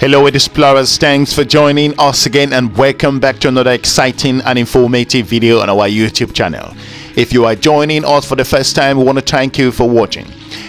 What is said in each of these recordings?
Hello, it is Explorers. Thanks for joining us again and welcome back to another exciting and informative video on our YouTube channel. If you are joining us for the first time, we want to thank you for watching.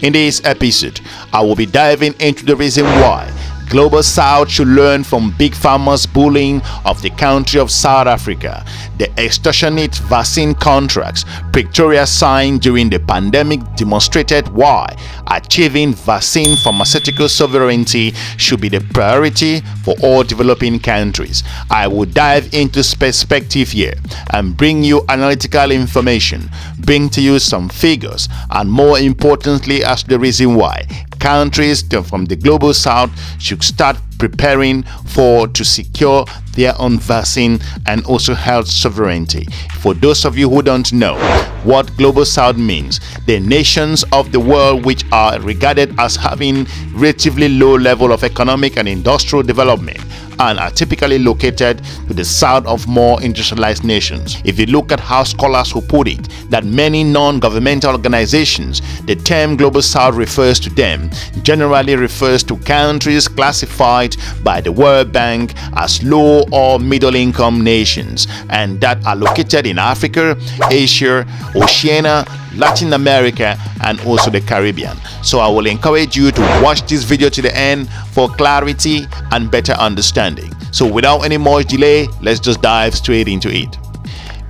In this episode, I will be diving into the reason why Global South should learn from Big Pharma's bullying of the country of South Africa, the extortionate vaccine contracts Pretoria signed during the pandemic demonstrated why achieving vaccine pharmaceutical sovereignty should be the priority for all developing countries. I will dive into perspective here and bring you analytical information, bring to you some figures, and more importantly as to the reason why countries from the Global South should start preparing to secure their own vaccine and also health sovereignty. For those of you who don't know what Global South means, the nations of the world which are regarded as having relatively low level of economic and industrial development and are typically located to the south of more industrialized nations. If you look at how scholars who put it, that many non-governmental organizations, the term Global South refers to them, generally refers to countries classified by the World Bank as low or middle income nations and that are located in Africa, Asia, Oceania, Latin America and also the Caribbean. So I will encourage you to watch this video to the end for clarity and better understanding. So without any more delay, let's just dive straight into it.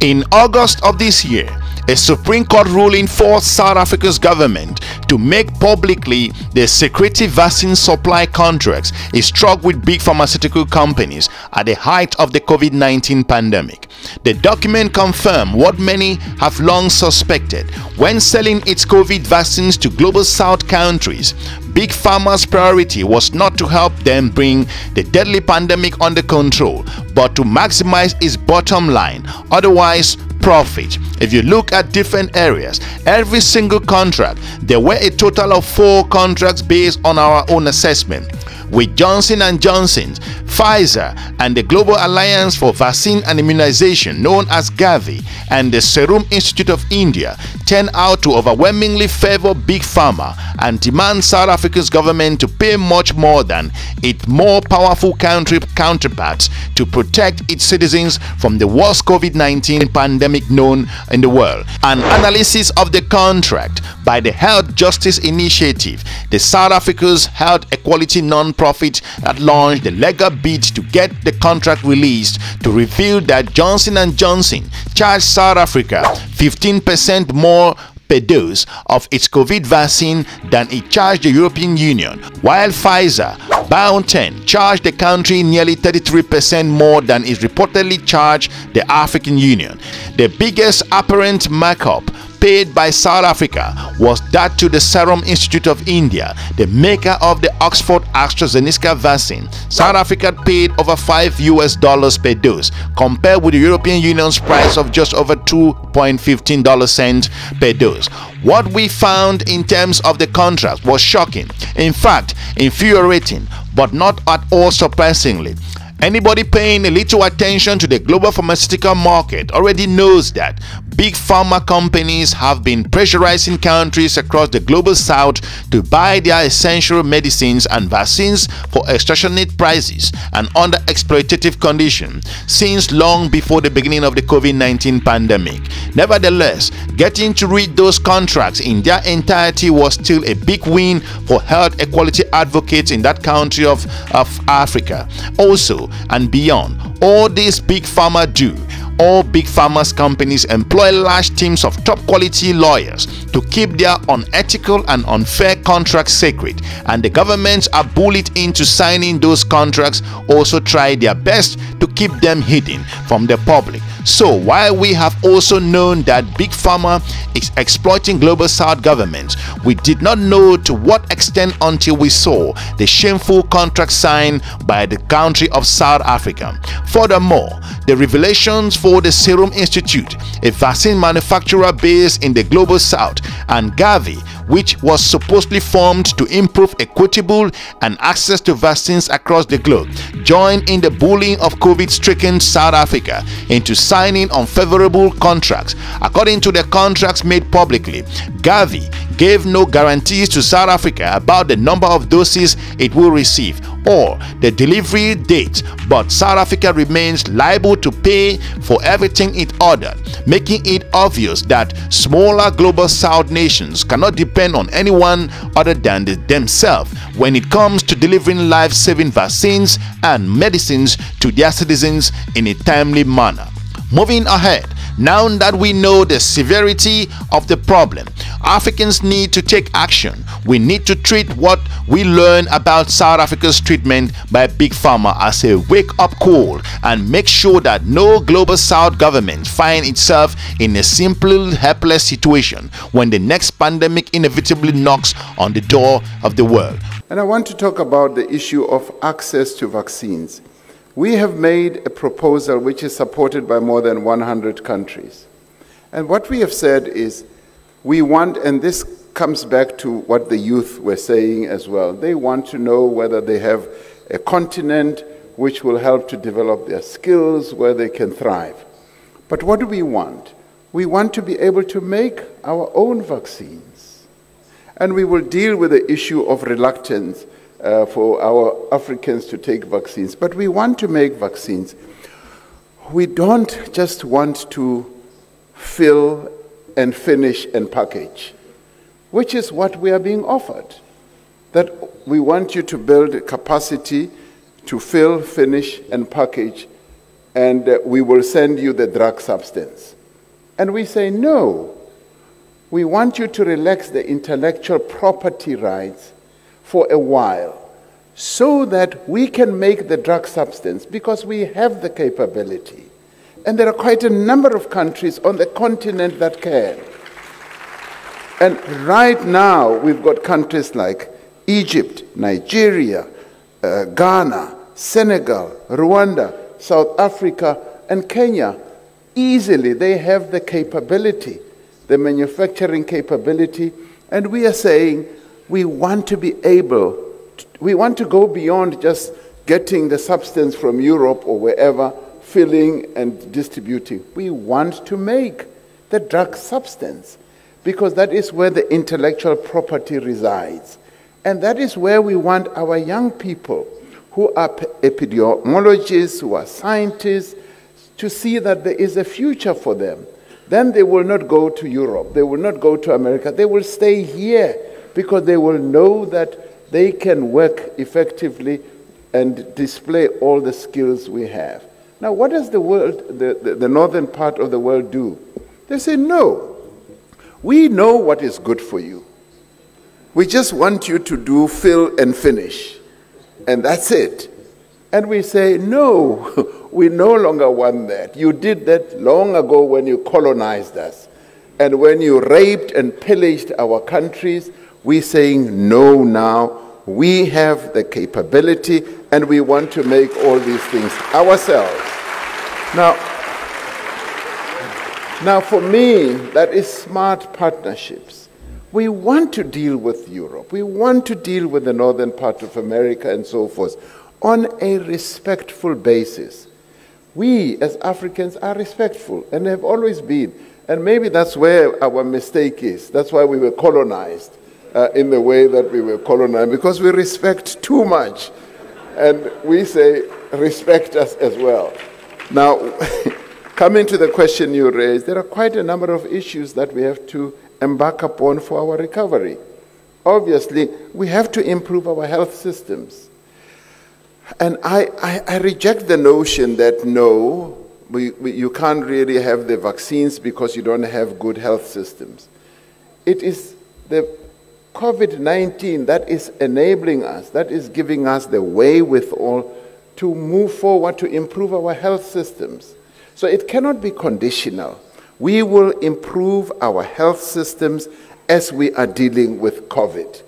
In August of this year, a Supreme Court ruling forced South Africa's government to make publicly the secretive vaccine supply contracts it struck with big pharmaceutical companies at the height of the COVID-19 pandemic. The document confirmed what many have long suspected. When selling its COVID vaccines to Global South countries, Big Pharma's priority was not to help them bring the deadly pandemic under control, but to maximize its bottom line, otherwise profit. If you look at different areas, every single contract, there were a total of 4 contracts based on our own assessment, with Johnson & Johnson, Pfizer, and the Global Alliance for Vaccine and Immunization known as Gavi, and the Serum Institute of India turn out to overwhelmingly favor Big Pharma and demand South Africa's government to pay much more than its more powerful country counterparts to protect its citizens from the worst COVID-19 pandemic known in the world. An analysis of the contract by the Health Justice Initiative, the South Africa's health equality non-profit that launched the legal bid to get the contract released, to reveal that Johnson & Johnson charged South Africa 15% more per dose of its COVID vaccine than it charged the European Union, while Pfizer BioNTech charged the country nearly 33% more than it reportedly charged the African Union. The biggest apparent markup paid by South Africa was that to the Serum Institute of India, the maker of the Oxford Astratzeniza vaccine. South Africa paid over $5 per dose, compared with the European Union's price of just over $2.15 per dose. What we found in terms of the contract was shocking, in fact infuriating, but not at all surprisingly. Anybody paying a little attention to the global pharmaceutical market already knows that big pharma companies have been pressurizing countries across the Global South to buy their essential medicines and vaccines for extortionate prices and under exploitative conditions since long before the beginning of the COVID-19 pandemic. Nevertheless, getting to read those contracts in their entirety was still a big win for health equality advocates in that country of Africa. Also and beyond, all these big pharma do, all big pharma's companies employ large teams of top quality lawyers to keep their unethical and unfair contracts secret, and the governments are bullied into signing those contracts also try their best to keep them hidden from the public. So while we have also known that Big Pharma is exploiting Global South governments, we did not know to what extent until we saw the shameful contract signed by the country of South Africa. Furthermore, the revelations for the Serum Institute, a vaccine manufacturer based in the Global South, and Gavi, which was supposedly formed to improve equitable and access to vaccines across the globe, joined in the bullying of COVID-stricken South Africa into signing unfavorable contracts. According to the contracts made publicly, Gavi gave no guarantees to South Africa about the number of doses it will receive or the delivery date, but South Africa remains liable to pay for everything it ordered, making it obvious that smaller global South nations cannot depend on anyone other than themselves when it comes to delivering life-saving vaccines and medicines to their citizens in a timely manner. Moving ahead, now that we know the severity of the problem, Africans need to take action. We need to treat what we learn about South Africa's treatment by Big Pharma as a wake-up call and make sure that no global South government find itself in a simple, helpless situation when the next pandemic inevitably knocks on the door of the world. And I want to talk about the issue of access to vaccines. We have made a proposal which is supported by more than 100 countries. And what we have said is we want, and this comes back to what the youth were saying as well, they want to know whether they have a continent which will help to develop their skills, where they can thrive. But what do we want? We want to be able to make our own vaccines. And we will deal with the issue of reluctance for our Africans to take vaccines. But we want to make vaccines. We don't just want to fill and finish and package, which is what we are being offered. That we want you to build a capacity to fill, finish, and package, and we will send you the drug substance. And we say, no, we want you to relax the intellectual property rights for a while, so that we can make the drug substance, because we have the capability. And there are quite a number of countries on the continent that can. And right now, we've got countries like Egypt, Nigeria, Ghana, Senegal, Rwanda, South Africa, and Kenya. Easily, they have the capability, the manufacturing capability, and we are saying, we want to be able, we want to go beyond just getting the substance from Europe or wherever, filling and distributing. We want to make the drug substance, because that is where the intellectual property resides. And that is where we want our young people, who are epidemiologists, who are scientists, to see that there is a future for them. Then they will not go to Europe, they will not go to America, they will stay here, because they will know that they can work effectively and display all the skills we have. Now, what does the world, the northern part of the world do? They say, no, we know what is good for you. We just want you to do fill and finish, and that's it. And we say, no, we no longer want that. You did that long ago when you colonized us. And when you raped and pillaged our countries, we're saying no now. We have the capability, and we want to make all these things ourselves. Now for me, that is smart partnerships. We want to deal with Europe. We want to deal with the northern part of America and so forth on a respectful basis. We, as Africans, are respectful and have always been. And maybe that's where our mistake is. That's why we were colonized in the way that we were colonized, because we respect too much. And we say, respect us as well. Now, coming to the question you raised, there are quite a number of issues that we have to embark upon for our recovery. Obviously, we have to improve our health systems. And I reject the notion that no, you can't really have the vaccines because you don't have good health systems. It is the COVID-19 that is enabling us, that is giving us the wherewithal to move forward to improve our health systems. So it cannot be conditional. We will improve our health systems as we are dealing with COVID,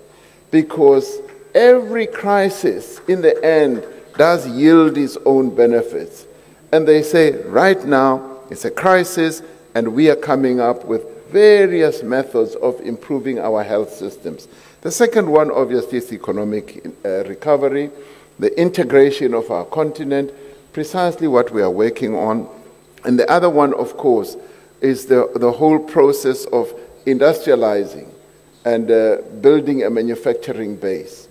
because every crisis in the end does yield its own benefits. And they say, right now, it's a crisis, and we are coming up with various methods of improving our health systems. The second one, obviously, is economic recovery, the integration of our continent, precisely what we are working on. And the other one, of course, is the whole process of industrializing and building a manufacturing base.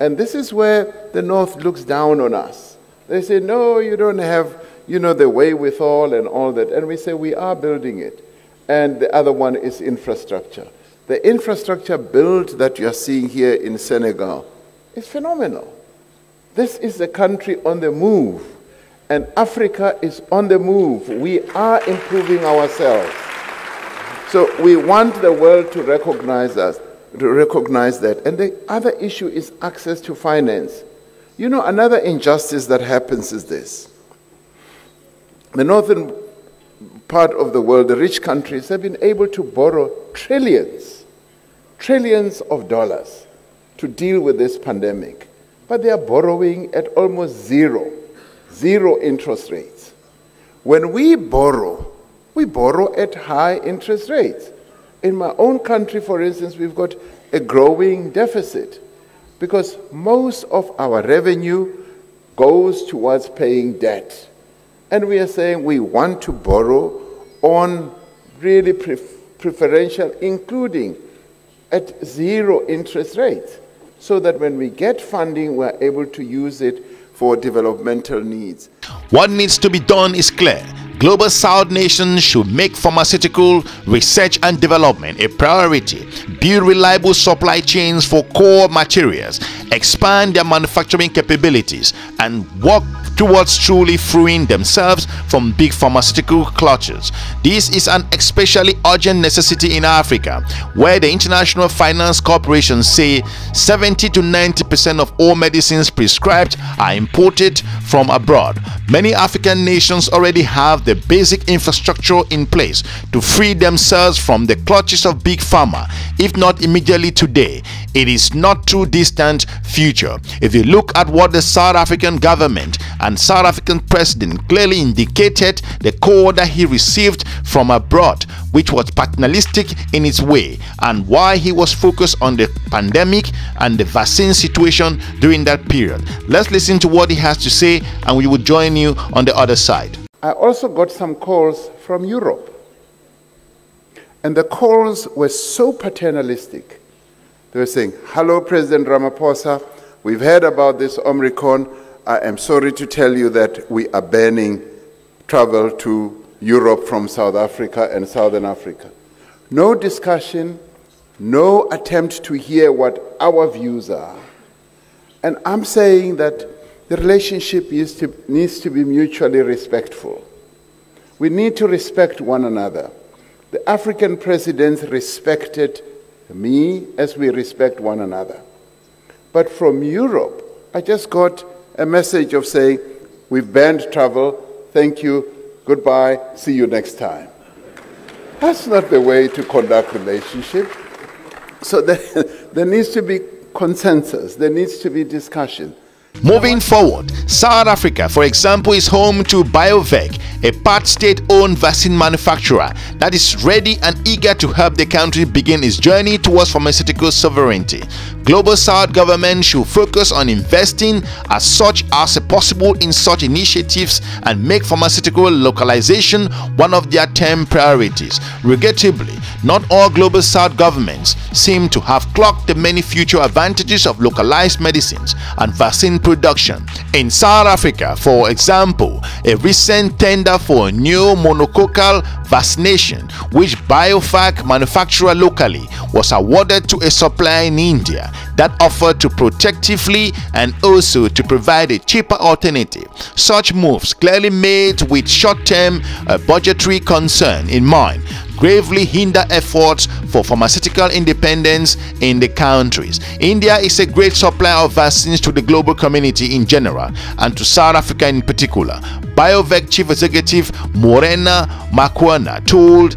And this is where the North looks down on us. They say, no, you don't have, the wherewithal and all that. And we say, we are building it. And the other one is infrastructure. The infrastructure build that you're seeing here in Senegal is phenomenal. This is a country on the move. And Africa is on the move. We are improving ourselves. So we want the world to recognize us. To recognize that. And the other issue is access to finance. Another injustice that happens is this. The northern part of the world, the rich countries, have been able to borrow trillions of dollars to deal with this pandemic. But they are borrowing at almost zero interest rates. When we borrow at high interest rates. In my own country, for instance, we've got a growing deficit because most of our revenue goes towards paying debt. And we are saying we want to borrow on really preferential, including at zero interest rates, so that when we get funding, we're able to use it for developmental needs. What needs to be done is clear. Global South nations should make pharmaceutical research and development a priority, build reliable supply chains for core materials, expand their manufacturing capabilities, and work towards truly freeing themselves from big pharmaceutical clutches. This is an especially urgent necessity in Africa, where the international finance corporations say 70 to 90% of all medicines prescribed are imported from abroad. Many African nations already have the basic infrastructure in place to free themselves from the clutches of big pharma, if not immediately today, it is not too distant future. If you look at what the South African government and South African president clearly indicated, the call that he received from abroad, which was paternalistic in its way, and why he was focused on the pandemic and the vaccine situation during that period. Let's listen to what he has to say, and we will join you on the other side. I also got some calls from Europe, and the calls were so paternalistic. They were saying, hello, President Ramaphosa, we've heard about this Omicron. I am sorry to tell you that we are banning travel to Europe from South Africa and Southern Africa. No discussion, no attempt to hear what our views are. And I'm saying that the relationship needs to be mutually respectful. We need to respect one another. The African presidents respected me as we respect one another. But from Europe, I just got a message of saying, we've banned travel, thank you, goodbye, see you next time. That's not the way to conduct relationship. So there needs to be consensus, there needs to be discussion. Moving forward, South Africa, for example, is home to BioVac, a part state-owned vaccine manufacturer that is ready and eager to help the country begin its journey towards pharmaceutical sovereignty. Global South government should focus on investing as such as possible in such initiatives and make pharmaceutical localization one of their 10 priorities. Regrettably, not all Global South governments seem to have clocked the many future advantages of localized medicines and vaccine production. In South Africa, for example, a recent tender for a new monococcal vaccination, which BioVac manufactured locally, was awarded to a supplier in India that offered to protectively and also to provide a cheaper alternative. Such moves, clearly made with short-term budgetary concern in mind, gravely hinder efforts for pharmaceutical independence in the countries. India is a great supplier of vaccines to the global community in general and to South Africa in particular. BioVac Chief Executive Morena Makwana told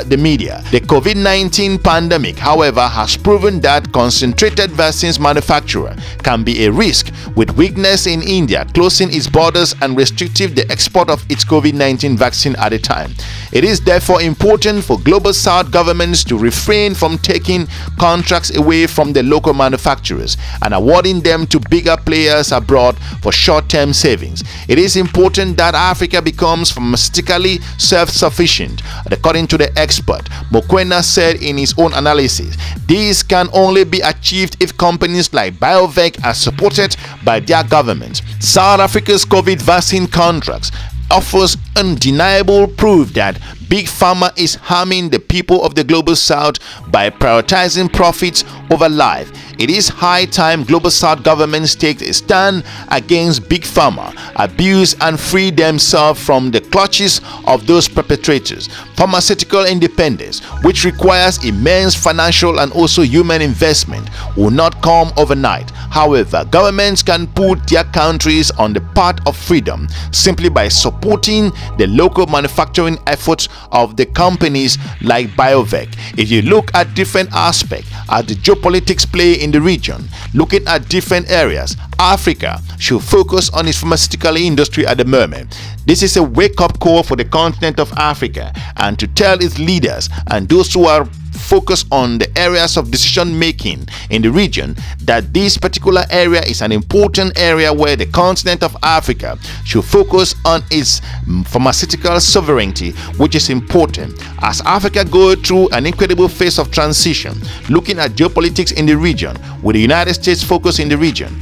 the media, the COVID-19 pandemic, however, has proven that concentrated vaccines manufacture can be a risk, with weakness in India closing its borders and restricting the export of its COVID-19 vaccine at a time. It is therefore important for Global South governments to refrain refrain from taking contracts away from the local manufacturers and awarding them to bigger players abroad for short-term savings. It is important that Africa becomes pharmaceutically self-sufficient. According to the expert, Mokwena said in his own analysis, this can only be achieved if companies like BioVac are supported by their government. South Africa's COVID vaccine contracts offers undeniable proof that Big Pharma is harming the people of the global south by prioritizing profits over life. It is high time global south governments take a stand against Big Pharma, abuse and free themselves from the clutches of those perpetrators. Pharmaceutical independence, which requires immense financial and also human investment, will not come overnight. However, governments can put their countries on the path of freedom simply by supporting the local manufacturing efforts of the companies like BioVac. If you look at different aspects at the geopolitics play in the region, looking at different areas, Africa should focus on its pharmaceutical industry at the moment. This is a wake-up call for the continent of Africa and to tell its leaders and those who are focused on the areas of decision making in the region that this particular area is an important area where the continent of Africa should focus on its pharmaceutical sovereignty, which is important as Africa goes through an incredible phase of transition. Looking at geopolitics in the region, with the United States focus in the region,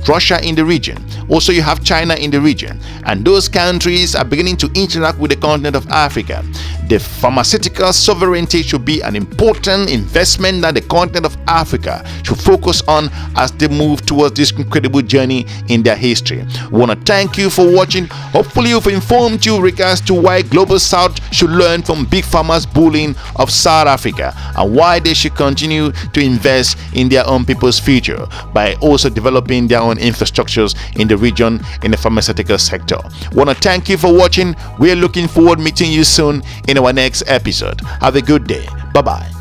Russia in the region, also you have China in the region, and those countries are beginning to interact with the continent of Africa. The pharmaceutical sovereignty should be an important investment that the continent of Africa should focus on as they move towards this incredible journey in their history. We want to thank you for watching. Hopefully we've informed you regards to why Global South should learn from Big Pharma's bullying of South Africa and why they should continue to invest in their own people's future by also developing their own infrastructures in the region in the pharmaceutical sector. Want to thank you for watching. We're looking forward to meeting you soon in our next episode. Have a good day. Bye bye.